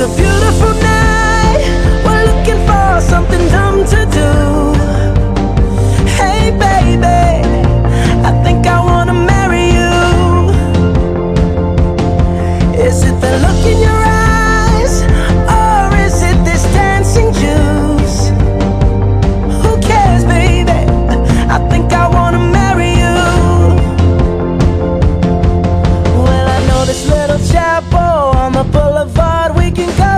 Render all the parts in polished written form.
It's a beautiful night. We're looking for something dumb to do. Hey baby, I think I wanna marry you. Is it the look in your eyes, or is it this dancing juice? Who cares, baby? I think I wanna marry you. Well, I know this little chapel on the boulevard we can go.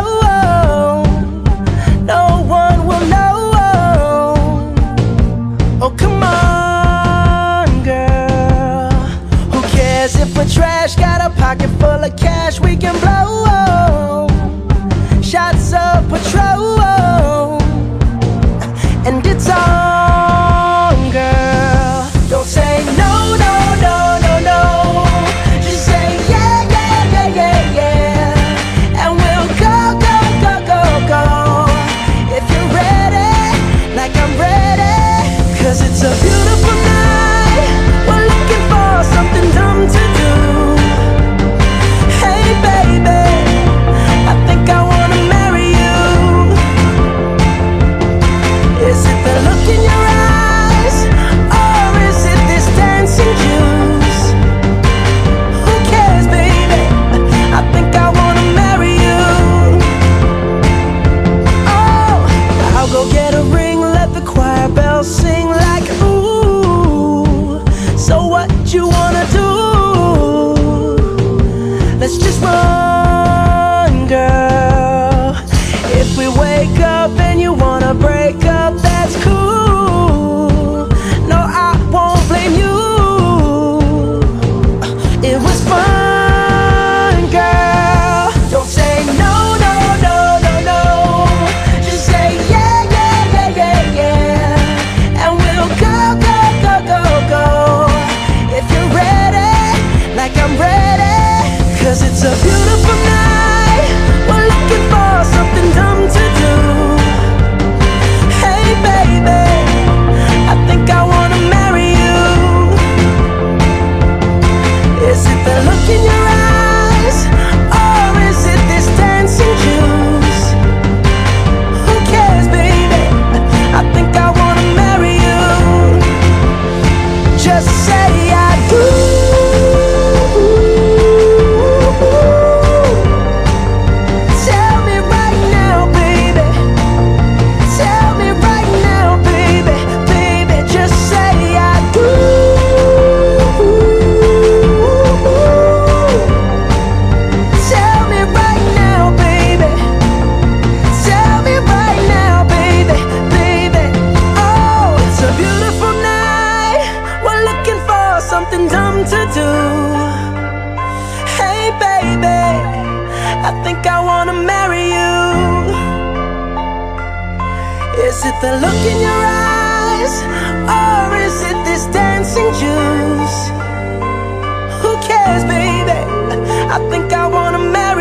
No one will know. Oh, come on, girl. Who cares if we're trash? Got a pocket full of cash we can blow. Shots of Patrol, and it's on, girl. Don't say no, no, no, no, no. Just say yeah, yeah, yeah, yeah, yeah. And we'll go, go, go, go, go. If you're ready, like I'm ready. 'Cause it's a beautiful night. We're looking for something dumb to do. Hey baby, I think I wanna marry you. Is it the look in your eyes, or is it this dancing juice? Who cares, baby? I think I wanna marry you. Oh, I'll go get a ring, let the choir bells sing like ooh. So what you wanna do? Let's just run, girl. If we wake up and you wanna break up, that's cool. No, I won't blame you. It was fun, girl. Don't say no, no, no, no, no. Just say yeah, yeah, yeah, yeah, yeah. And we'll go, go, go, go, go. If you're ready, like I'm ready. 'Cause it's a beautiful night. We're looking for something dumb to do. Hey baby, I think I wanna marry you. Is it the look in your eyes, or is it this dancing juice? Who cares, baby? I think I wanna marry you. Just say I do. Tell me right now, baby. Tell me right now, baby. Baby, just say I do. Tell me right now, baby. Tell me right now, baby. Baby, oh, it's a beautiful night. We're looking for something dumb to do. Hey baby, I think I wanna marry you. Is it the look in your eyes, or is it this dancing juice? Who cares, baby? I think I wanna marry you.